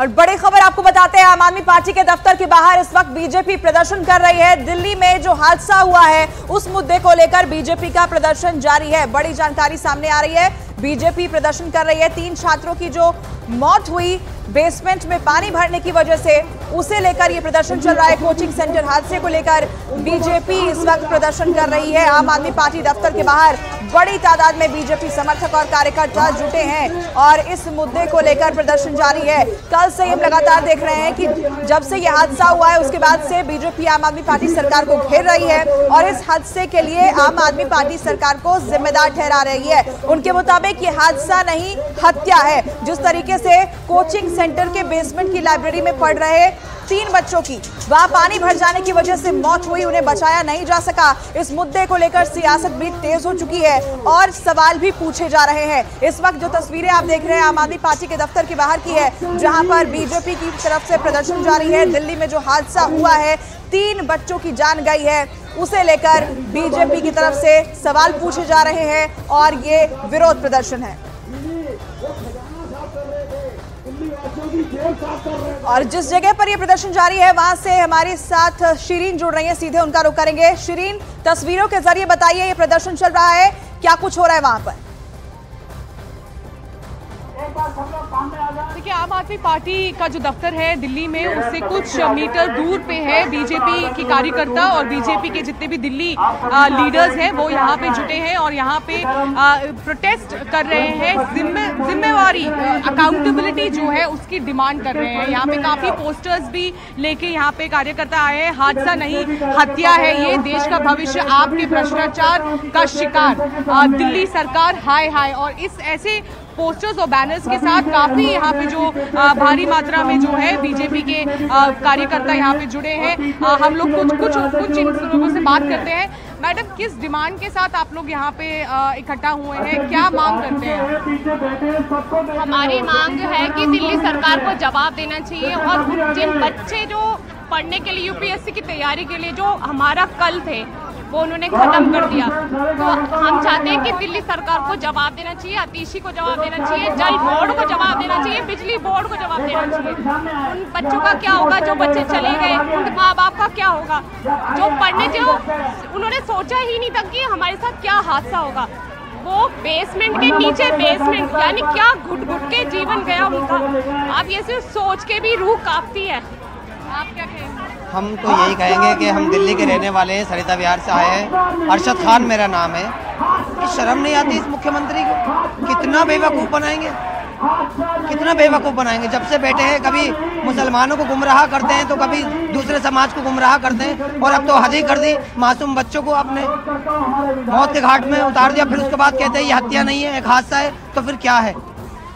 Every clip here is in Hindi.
और बड़ी खबर आपको बताते हैं, आम आदमी पार्टी के दफ्तर के बाहर इस वक्त बीजेपी प्रदर्शन कर रही है। दिल्ली में जो हादसा हुआ है उस मुद्दे को लेकर बीजेपी का प्रदर्शन जारी है। बड़ी जानकारी सामने आ रही है, बीजेपी प्रदर्शन कर रही है। 3 छात्रों की जो मौत हुई बेसमेंट में पानी भरने की वजह से, उसे लेकर यह प्रदर्शन चल रहा है। कोचिंग सेंटर हादसे को लेकर बीजेपी इस वक्त प्रदर्शन कर रही है। आम आदमी पार्टी दफ्तर के बाहर बड़ी तादाद में बीजेपी समर्थक और कार्यकर्ता जुटे हैं और इस मुद्दे को लेकर प्रदर्शन जारी है। कल से हम लगातार देख रहे हैं कि जब से यह हादसा हुआ है उसके बाद से बीजेपी आम आदमी पार्टी सरकार को घेर रही है और इस हादसे के लिए आम आदमी पार्टी सरकार को जिम्मेदार ठहरा रही है। उनके मुताबिक ये हादसा नहीं, हत्या है। जिस तरीके से कोचिंग सेंटर के बेसमेंट की लाइब्रेरी में पढ़ रहे 3 बच्चों की वहां पानी भर जाने की वजह से मौत हुई, उन्हें बचाया नहीं जा सका। इस मुद्दे को लेकर सियासत भी तेज हो चुकी है और सवाल भी पूछे जा रहे हैं। इस वक्त जो तस्वीरें आप देख रहे हैं आम आदमी पार्टी के दफ्तर के बाहर की है, जहां पर बीजेपी की तरफ से प्रदर्शन जारी है। दिल्ली में जो हादसा हुआ है, 3 बच्चों की जान गई है, उसे लेकर बीजेपी की तरफ से सवाल पूछे जा रहे हैं और ये विरोध प्रदर्शन है। और जिस जगह पर यह प्रदर्शन जारी है वहां से हमारे साथ शिरीन जुड़ रही है, सीधे उनका रुख करेंगे। शिरीन, तस्वीरों के जरिए बताइए, ये प्रदर्शन चल रहा है, क्या कुछ हो रहा है वहां पर? देखिए, आम आदमी पार्टी का जो दफ्तर है दिल्ली में, उससे कुछ मीटर दूर पे है बीजेपी की कार्यकर्ता और बीजेपी के जितने भी दिल्ली लीडर्स हैं वो यहाँ पे जुटे हैं और यहाँ पे प्रोटेस्ट कर रहे हैं। जिम्मेवारी, अकाउंटेबिलिटी जो है उसकी डिमांड कर रहे हैं। यहाँ पे काफी पोस्टर्स भी लेके यहाँ पे कार्यकर्ता आए हैं। हादसा नहीं, हत्या है ये, देश का भविष्य आपके भ्रष्टाचार का शिकार, दिल्ली सरकार हाय हाय। और इस ऐसे पोस्टर्स और बैनर्स के साथ काफी यहाँ पे जो भारी मात्रा में जो है बीजेपी के कार्यकर्ता यहाँ पे जुड़े हैं। हम लोग कुछ इन लोगों से बात करते हैं। मैडम, किस डिमांड के साथ आप लोग यहाँ पे इकट्ठा हुए हैं, क्या मांग करते हैं? हमारी मांग है कि दिल्ली सरकार को जवाब देना चाहिए और जिन बच्चे जो पढ़ने के लिए यूपीएससी की तैयारी के लिए जो हमारा कल थे वो उन्होंने खत्म कर दिया। तो हम चाहते हैं कि दिल्ली सरकार को जवाब देना चाहिए, आतिशी को जवाब देना चाहिए, जल बोर्ड को जवाब देना चाहिए, बिजली बोर्ड को जवाब देना चाहिए। उन बच्चों का क्या होगा जो बच्चे चले गए, उनके माँ बाप का क्या होगा जो पढ़ने, जो उन्होंने सोचा ही नहीं था कि हमारे साथ क्या हादसा होगा। वो बेसमेंट के नीचे बेसमेंट, यानी क्या घुट घुट के जीवन गया उनका। आप ये सिर्फ सोच के भी रूह कांपती है। आप क्या कहेंगे? हम तो यही कहेंगे कि हम दिल्ली के रहने वाले हैं, सरिता विहार से आए हैं। अरशद खान मेरा नाम है। शर्म नहीं आती इस मुख्यमंत्री को? कितना बेवकूफ़ बनाएंगे, कितना बेवकूफ़ बनाएंगे। जब से बैठे हैं कभी मुसलमानों को गुमराह करते हैं तो कभी दूसरे समाज को गुमराह करते हैं और अब तो हद ही कर दी, मासूम बच्चों को अपने मौत के घाट में उतार दिया। फिर उसके बाद कहते हैं ये हत्या नहीं है, एक हादसा है। तो फिर क्या है?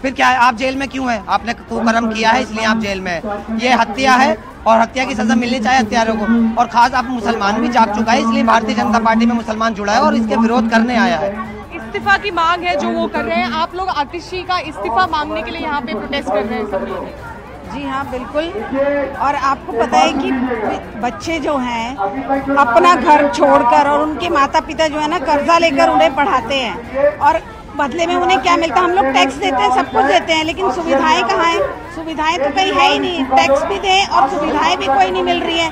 फिर क्या है? आप जेल में क्यों हैं? आपने कुकर्म किया है इसलिए आप जेल में हैं। ये हत्या है और हत्या की सजा मिलनी चाहिए हत्यारों को। और खास आप मुसलमान भी जाग चुका है, इसलिए भारतीय जनता पार्टी में मुसलमान जुड़ा है और इसके विरोध करने आया है। इस्तीफा की मांग है जो वो कर रहे हैं। आप लोग आतिशी का इस्तीफा मांगने के लिए यहाँ पे प्रोटेस्ट कर रहे हैं सब लोग? जी हाँ, बिल्कुल। और आपको पता है कि बच्चे जो हैं अपना घर छोड़कर और उनके माता पिता जो है ना कर्जा लेकर उन्हें पढ़ाते हैं और बदले में उन्हें क्या मिलता है? हम लोग टैक्स देते हैं, सब कुछ देते हैं, लेकिन सुविधाएं कहाँ हैं? सुविधाएं तो कहीं है ही नहीं। टैक्स भी दें और सुविधाएं भी कोई नहीं मिल रही है।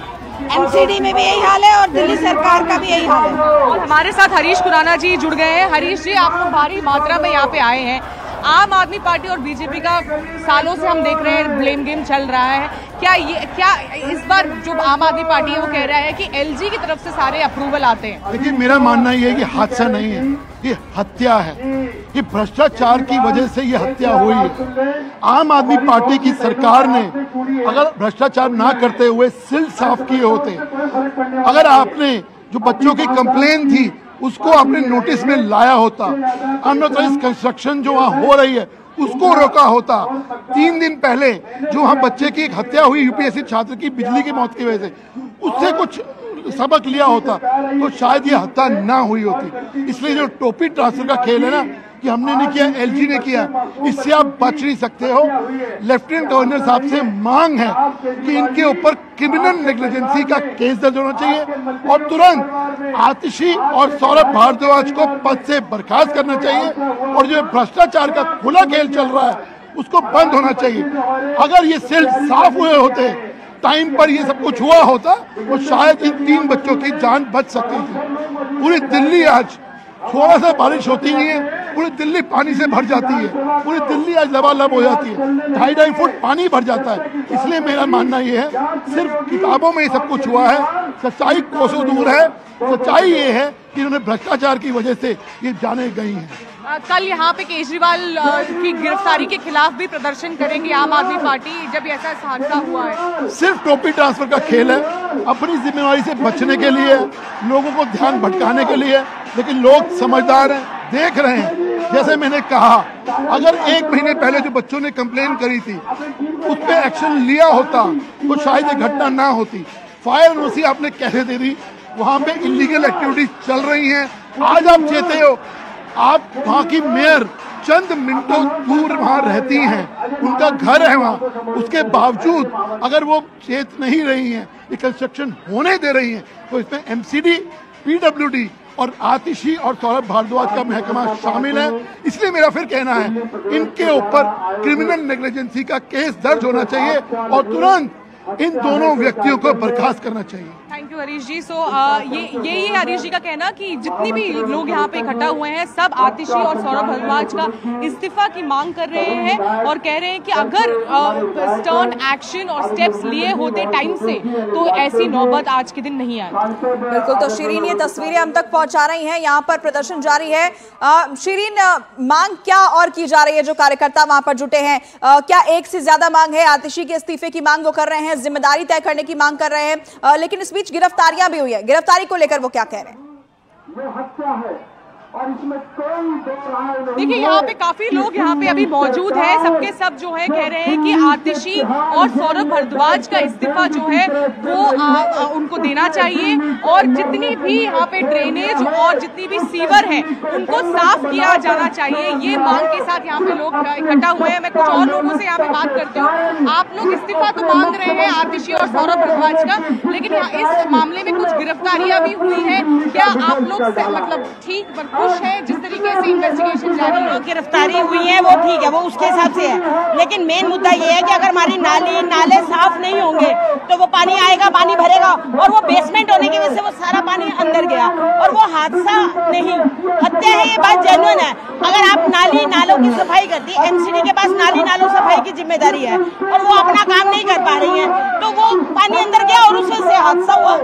एमसीडी में भी यही हाल है और दिल्ली सरकार का भी यही हाल है। और हमारे साथ हरीश खुराना जी जुड़ गए हैं। हरीश जी, आप लोग भारी मात्रा में यहाँ पे आए हैं। आम आदमी पार्टी और बीजेपी का सालों से हम देख रहे हैं ब्लेम गेम चल रहा है। क्या इस बार जो आम आदमी पार्टी है वो कह रहा है कि एलजी की तरफ से सारे अप्रूवल आते हैं? देखिए, मेरा मानना ये है कि हादसा नहीं है, ये हत्या है। ये भ्रष्टाचार की वजह से ये हत्या हुई है। आम आदमी पार्टी की सरकार ने अगर भ्रष्टाचार ना करते हुए सिल साफ किए होते, अगर आपने जो बच्चों की कंप्लेन थी उसको आपने नोटिस में लाया होता, अनऑथराइज्ड कंस्ट्रक्शन जो वहाँ हो रही है उसको रोका होता, 3 दिन पहले जो वहाँ बच्चे की एक हत्या हुई यूपीएससी छात्र की बिजली की मौत की वजह से, उससे कुछ सबक लिया होता तो शायद ये हत्या ना हुई होती। इसलिए जो टोपी ट्रांसफर का खेल है ना, कि हमने नहीं किया, एलजी ने किया, इससे आप बच नहीं सकते हो। लेफ्टिनेंट गवर्नर साहब से मांग है कि इनके ऊपर क्रिमिनल नेग्लिजेंसी का केस दर्ज होना चाहिए और तुरंत आतिशी और सौरभ भारद्वाज को पद से बर्खास्त करना चाहिए और जो भ्रष्टाचार का खुला खेल चल रहा है उसको बंद होना चाहिए। अगर ये सेल साफ हुए होते, टाइम पर ये सब कुछ हुआ होता तो शायद इन 3 बच्चों की जान बच सकती थी। पूरी दिल्ली आज, थोड़ा सा बारिश होती नहीं है, पूरी दिल्ली पानी से भर जाती है, पूरी दिल्ली आज लबालब हो जाती है, 2.5 फुट पानी भर जाता है। इसलिए मेरा मानना ये है, सिर्फ किताबों में ये सब कुछ हुआ है, सच्चाई कोसों दूर है। सच्चाई ये है कि इन्होंने भ्रष्टाचार की वजह से ये जाने गई हैं। कल यहाँ पे केजरीवाल की गिरफ्तारी के खिलाफ भी प्रदर्शन करेंगे आम आदमी पार्टी, जब ऐसा हादसा हुआ है। सिर्फ टोपी ट्रांसफर का खेल है, अपनी जिम्मेवारी से बचने के लिए, लोगों को ध्यान भटकाने के लिए। लेकिन लोग समझदार हैं, देख रहे हैं। जैसे मैंने कहा, अगर 1 महीने पहले जो बच्चों ने कंप्लेन करी थी उस पर एक्शन लिया होता तो शायद ये घटना ना होती। फायर एनओसी आपने कैसे दे दी? वहां पे इलीगल एक्टिविटीज चल रही हैं। आज आप चेते हो, आप वहाँ की मेयर चंद मिनटों दूर वहाँ रहती हैं, उनका घर है वहाँ, उसके बावजूद अगर वो चेत नहीं रही हैं, ये कंस्ट्रक्शन होने दे रही हैं, तो इसमें एमसीडी, पीडब्ल्यूडी और आतिशी और सौरभ भारद्वाज का महकमा शामिल है। इसलिए मेरा फिर कहना है, इनके ऊपर क्रिमिनल नेग्लिजेंसी का केस दर्ज होना चाहिए और तुरंत इन दोनों व्यक्तियों को बर्खास्त करना चाहिए। थैंक यू हरीश जी। सो यही है हरीश जी का कहना कि जितनी भी लोग यहाँ पे इकट्ठा हुए हैं, सब आतिशी और सौरभ भारद्वाज का इस्तीफा की मांग कर रहे हैं और कह रहे हैं कि अगर स्टर्न एक्शन और स्टेप्स लिए होते टाइम से तो ऐसी नौबत आज के दिन नहीं आती। बिल्कुल, तो शिरीन ये तस्वीरें हम तक पहुंचा रही हैं, यहाँ पर प्रदर्शन जारी है। शिरीन, मांग क्या और की जा रही है? जो कार्यकर्ता वहां पर जुटे हैं, क्या एक से ज्यादा मांग है? आतिशी के इस्तीफे की मांग वो कर रहे हैं, जिम्मेदारी तय करने की मांग कर रहे हैं, लेकिन इस बीच गिरफ्तारियां भी हुई है। गिरफ्तारी को लेकर वो क्या कह रहे हैं? देखिए, यहाँ पे काफी लोग यहाँ पे अभी मौजूद हैं, सबके सब जो है कह रहे हैं कि आतिशी और सौरभ भारद्वाज का इस्तीफा जो है वो उनको देना चाहिए और जितनी भी यहाँ पे ड्रेनेज और जितनी भी सीवर है उनको साफ किया जाना चाहिए। ये मांग के साथ यहाँ पे लोग इकट्ठा हुए हैं। मैं कुछ और लोगों से यहाँ पे बात करती हूँ। आप लोग इस्तीफा तो मांग रहे हैं आतिशी और सौरभ भारद्वाज का, लेकिन यहाँ इस मामले में कुछ गिरफ्तारियां भी हुई है। क्या आप लोग मतलब ठीक खुश है जिस तरीके से इन्वेस्टिगेशन जारी है? गिरफ्तारी हुई है वो ठीक है, वो उसके हिसाब से है, लेकिन मेन मुद्दा ये है कि अगर हमारी नाले साफ नहीं होंगे तो वो पानी आएगा, पानी भरेगा और वो बेसमेंट होने की वजह से वो सारा पानी अंदर गया और वो हादसा नहीं, हत्या है। ये बात जेन्युइन है। अगर आप नालों की सफाई करती, एमसीडी के पास नालों सफाई की जिम्मेदारी है और वो अपना काम नहीं कर पा रही है तो वो पानी अंदर गया और उस वजह से हादसा हुआ।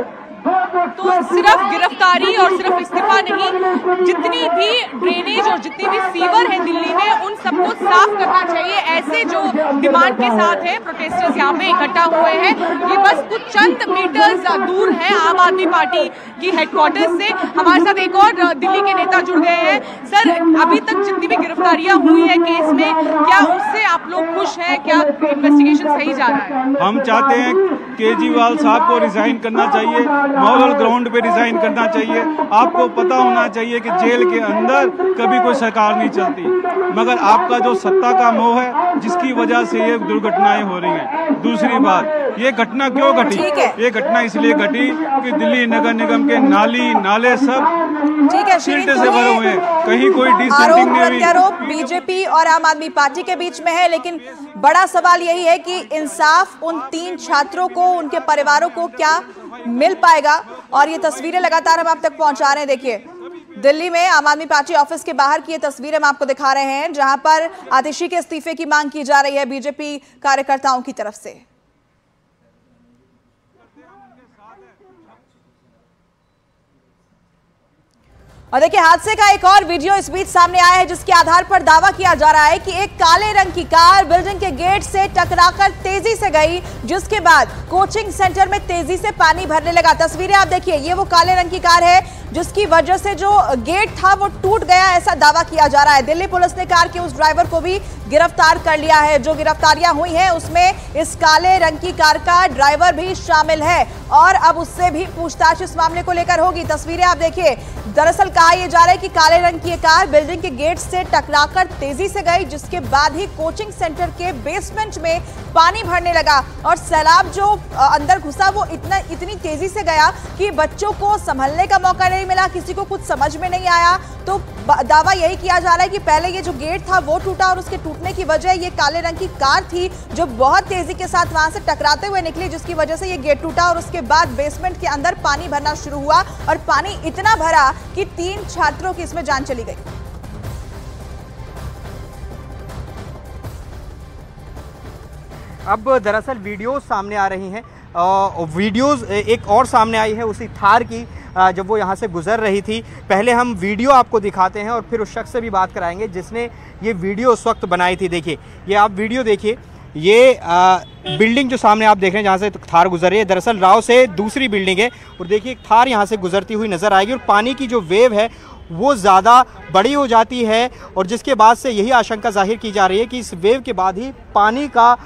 तो सिर्फ गिरफ्तारी और सिर्फ इस्तीफा नहीं, जितनी भी ड्रेनेज और जितनी भी सीवर है दिल्ली में उन सबको साफ करना चाहिए। ऐसे जो डिमांड के साथ है प्रोटेस्टर्स यहाँ पे इकट्ठा हुए हैं। ये बस कुछ चंद मीटर्स दूर है आम आदमी पार्टी की हेडक्वार्टर्स से। हमारे साथ एक और दिल्ली के नेता जुड़ गए हैं। सर, अभी तक जितनी भी गिरफ्तारियां हुई है केस में, क्या उससे आप लोग खुश हैं? क्या इन्वेस्टिगेशन सही जा रहा है? हम चाहते हैं केजरीवाल साहब को रिजाइन करना चाहिए, मॉडल ग्राउंड पे रिजाइन करना चाहिए। आपको पता होना चाहिए कि जेल के अंदर कभी कोई सरकार नहीं चलती, मगर आपका जो सत्ता का मोह है जिसकी वजह से ये दुर्घटनाएं हो रही हैं। दूसरी बात, ये घटना क्यों घटी? ये घटना इसलिए घटी कि दिल्ली नगर निगम के नाले सब सिल्ट से भरे हुए हैं, कहीं कोई डिसेंटिंग नहीं हुई। बीजेपी और आम आदमी पार्टी के बीच में है, लेकिन बड़ा सवाल यही है कि इंसाफ उन 3 छात्रों को, उनके परिवारों को क्या मिल पाएगा? और ये तस्वीरें लगातार हम आप तक पहुंचा रहे हैं। देखिए, दिल्ली में आम आदमी पार्टी ऑफिस के बाहर की ये तस्वीरें हम आपको दिखा रहे हैं, जहां पर आतिशी के इस्तीफे की मांग की जा रही है बीजेपी कार्यकर्ताओं की तरफ से। और देखिए, हादसे का एक और वीडियो इस बीच सामने आया है, जिसके आधार पर दावा किया जा रहा है कि एक काले रंग की कार बिल्डिंग के गेट से टकराकर तेजी से गई, जिसके बाद कोचिंग सेंटर में तेजी से पानी भरने लगा। तस्वीरें आप देखिए, ये वो काले रंग की कार है जिसकी वजह से जो गेट था वो टूट गया, ऐसा दावा किया जा रहा है। दिल्ली पुलिस ने कार के उस ड्राइवर को भी गिरफ्तार कर लिया है। जो गिरफ्तारियां हुई हैं उसमें इस काले रंग की कार का ड्राइवर भी शामिल है। और अब उससे भी पूछताछ इस मामले को लेकर होगी। तस्वीरें आप देखिए, दरअसल कहा यह जा रहा है कि काले रंग की कार बिल्डिंग के गेट से टकराकर तेजी से गई, जिसके बाद ही कोचिंग सेंटर के बेसमेंट में पानी भरने लगा और सैलाब जो अंदर घुसा वो इतनी तेजी से गया कि बच्चों को संभलने का मौका नहीं मिला, किसी को कुछ समझ में नहीं आया। तो दावा यही किया जा रहा है कि पहले ये जो गेट था वो टूटा और उसके टूटने की वजह ये काले रंग की कार थी जो बहुत तेजी के साथ वहां से टकराते हुए निकली, जिसकी वजह से ये गेट टूटा और उसके बाद बेसमेंट के अंदर पानी भरना शुरू हुआ और पानी इतना भरा कि 3 छात्रों की इसमें जान चली गई। अब दरअसल वीडियोस सामने आ रही हैं, वीडियोस एक और सामने आई है उसी थार की, जब वो यहाँ से गुजर रही थी। पहले हम वीडियो आपको दिखाते हैं और फिर उस शख्स से भी बात कराएंगे जिसने ये वीडियो उस वक्त बनाई थी। देखिए, ये आप वीडियो देखिए, ये बिल्डिंग जो सामने आप देख रहे हैं जहाँ से थार गुजर रही है, दरअसल राव से दूसरी बिल्डिंग है और देखिए एक थार यहाँ से गुजरती हुई नज़र आएगी और पानी की जो वेव है वो ज़्यादा बड़ी हो जाती है और जिसके बाद से यही आशंका जाहिर की जा रही है कि इस वेव के बाद ही पानी का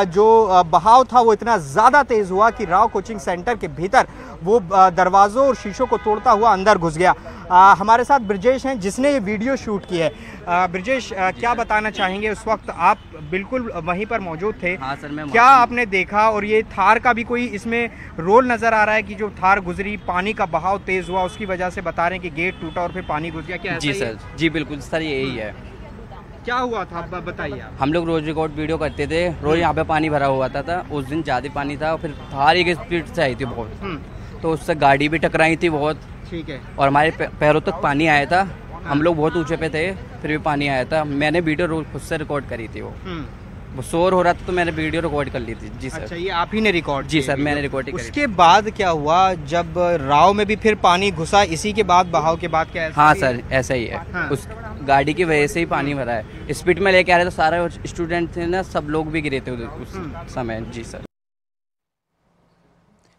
जो बहाव था वो इतना ज़्यादा तेज़ हुआ कि राव कोचिंग सेंटर के भीतर वो दरवाज़ों और शीशों को तोड़ता हुआ अंदर घुस गया। हमारे साथ ब्रजेश हैं जिसने ये वीडियो शूट की है। ब्रजेश, क्या बताना चाहेंगे, उस वक्त आप बिल्कुल वहीं पर मौजूद थे। हाँ सर, मैं क्या आपने देखा और ये थार का भी कोई इसमें रोल नज़र आ रहा है कि जो थार गुजरी, पानी का बहाव तेज़ हुआ, उसकी वजह से बता रहे हैं कि गेट टूटा और फिर पानी घुस गया? क्या जी सर, जी बिल्कुल सर, यही है। क्या हुआ था बताइए आप। हम लोग रोज रिकॉर्ड वीडियो करते थे, रोज यहाँ पे पानी भरा हुआ था। उस दिन ज़्यादा पानी था और फिर थार एक स्पीड से आई थी बहुत, तो उससे गाड़ी भी टकराई थी बहुत। ठीक है। और हमारे पैरों तक पानी आया था, हम लोग बहुत ऊंचे पे थे, फिर भी पानी आया था। मैंने वीडियो रोज खुद से रिकॉर्ड करी थी, वो शोर हो रहा था तो मैंने वीडियो रिकॉर्ड कर ली थी। जी सर। अच्छा, ये आप ही ने रिकॉर्ड? जी सर, मैंने रिकॉर्ड करी। उसके बाद क्या हुआ जब राव में भी फिर पानी घुसा, इसी के बाद बहाव के बाद क्या? हाँ सर, ऐसा ही है। हाँ। उस गाड़ी की वजह से ही पानी भरा है। स्पीड में लेके आ रहे तो सारे स्टूडेंट थे ना, सब लोग भी गिरे थे उस समय। जी सर।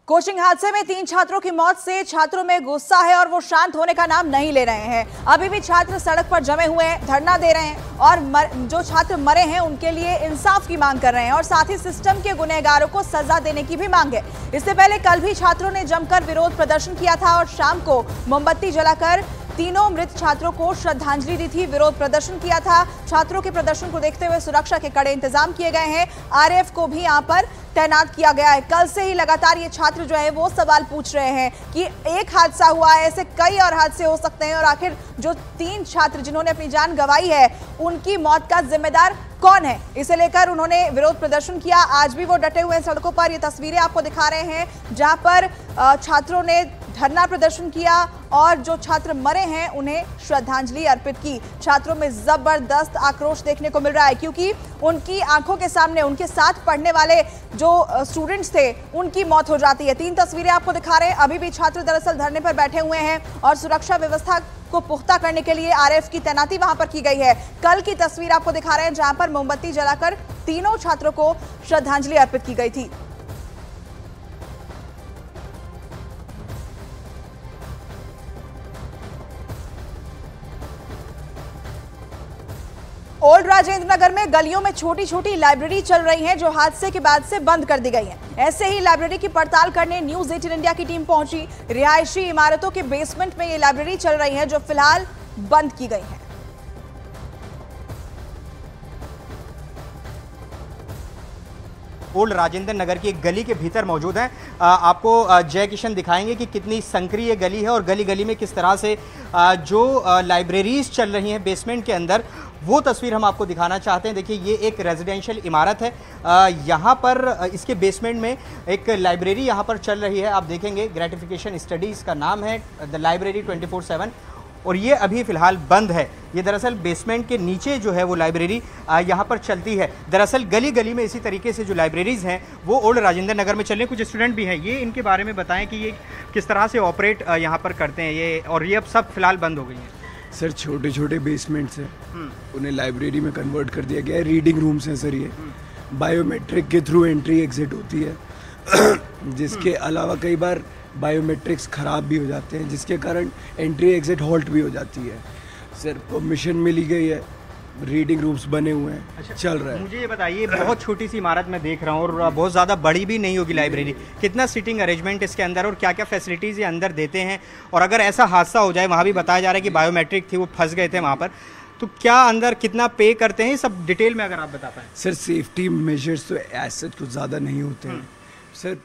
कोचिंग हादसे में 3 छात्रों की मौत से छात्रों में गुस्सा है और वो शांत होने का नाम नहीं ले रहे हैं। अभी भी छात्र सड़क पर जमे हुए हैं, धरना दे रहे हैं और जो छात्र मरे हैं उनके लिए इंसाफ की मांग कर रहे हैं और साथ ही सिस्टम के गुनहगारों को सजा देने की भी मांग है। इससे पहले कल भी छात्रों ने जमकर विरोध प्रदर्शन किया था और शाम को मोमबत्ती जलाकर तीनों मृत छात्रों को श्रद्धांजलि दी थी, विरोध प्रदर्शन किया था। छात्रों के प्रदर्शन को देखते हुए सुरक्षा के कड़े इंतजाम किए गए हैं, आरएएफ को भी यहां पर तैनात किया गया है। कल से ही लगातार ये छात्र जो है वो सवाल पूछ रहे हैं कि एक हादसा हुआ है, ऐसे कई और हादसे हो सकते हैं और आखिर जो 3 छात्र जिन्होंने अपनी जान गंवाई है उनकी मौत का जिम्मेदार कौन है, इसे लेकर उन्होंने विरोध प्रदर्शन किया। आज भी वो डटे हुए हैं सड़कों पर। ये तस्वीरें आपको दिखा रहे हैं जहां पर छात्रों ने धरना प्रदर्शन किया और जो छात्र मरे हैं उन्हें श्रद्धांजलि अर्पित की। छात्रों में जबरदस्त आक्रोश देखने को मिल रहा है क्योंकि उनकी आंखों के सामने उनके साथ पढ़ने वाले जो स्टूडेंट्स थे उनकी मौत हो जाती है। 3 तस्वीरें आपको दिखा रहे हैं। अभी भी छात्र दरअसल धरने पर बैठे हुए हैं और सुरक्षा व्यवस्था को पुख्ता करने के लिए आरएएफ की तैनाती वहां पर की गई है। कल की तस्वीर आपको दिखा रहे हैं जहां पर मोमबत्ती जलाकर तीनों छात्रों को श्रद्धांजलि अर्पित की गई थी। ओल्ड राजेंद्र नगर में गलियों में छोटी छोटी लाइब्रेरी चल रही हैं जो हादसे के बाद से बंद कर दी गई हैं। ऐसे ही लाइब्रेरी की पड़ताल करने न्यूज़ 18 इंडिया की टीम पहुंची। रिहायशी इमारतों के बेसमेंट में ये लाइब्रेरी चल रही है जो फिलहाल बंद की गई है। ओल्ड राजेंद्र नगर की एक गली के भीतर मौजूद हैं। आपको जय किशन दिखाएंगे कि कितनी संक्रिय गली है और गली गली में किस तरह से जो लाइब्रेरीज चल रही हैं बेसमेंट के अंदर, वो तस्वीर हम आपको दिखाना चाहते हैं। देखिए, ये एक रेजिडेंशियल इमारत है, यहाँ पर इसके बेसमेंट में एक लाइब्रेरी यहाँ पर चल रही है। आप देखेंगे ग्रेटिफिकेशन स्टडीज़ का नाम है, द लाइब्रेरी 24/7, और ये अभी फ़िलहाल बंद है। ये दरअसल बेसमेंट के नीचे जो है वो लाइब्रेरी यहाँ पर चलती है। दरअसल गली गली में इसी तरीके से जो लाइब्रेरीज़ हैं वो ओल्ड राजेंद्र नगर में चल रहे हैं। कुछ स्टूडेंट भी हैं, ये इनके बारे में बताएं कि ये किस तरह से ऑपरेट यहाँ पर करते हैं ये, और ये अब सब फिलहाल बंद हो गई हैं। सर, छोटे छोटे बेसमेंट्स हैं, उन्हें लाइब्रेरी में कन्वर्ट कर दिया गया है। रीडिंग रूम्स हैं सर, ये बायोमेट्रिक के थ्रू एंट्री एग्जिट होती है जिसके अलावा कई बार बायोमेट्रिक्स ख़राब भी हो जाते हैं जिसके कारण एंट्री एग्जिट हॉल्ट भी हो जाती है। सर, परमिशन मिली गई है रीडिंग रूम्स बने हुए हैं, चल रहा है। मुझे ये बताइए, बहुत छोटी सी इमारत में देख रहा हूँ और बहुत ज़्यादा बड़ी भी नहीं होगी लाइब्रेरी, कितना सीटिंग अरेंजमेंट इसके अंदर और क्या क्या फैसिलिटीज़ ये अंदर देते हैं? और अगर ऐसा हादसा हो जाए, वहाँ भी बताया जा रहा है कि बायोमेट्रिक थी, वो फंस गए थे वहाँ पर, तो क्या अंदर कितना पे करते हैं, सब डिटेल में अगर आप बता पाएँ। सर सेफ्टी मेजर्स तो ऐसे कुछ ज़्यादा नहीं होते हैं सर।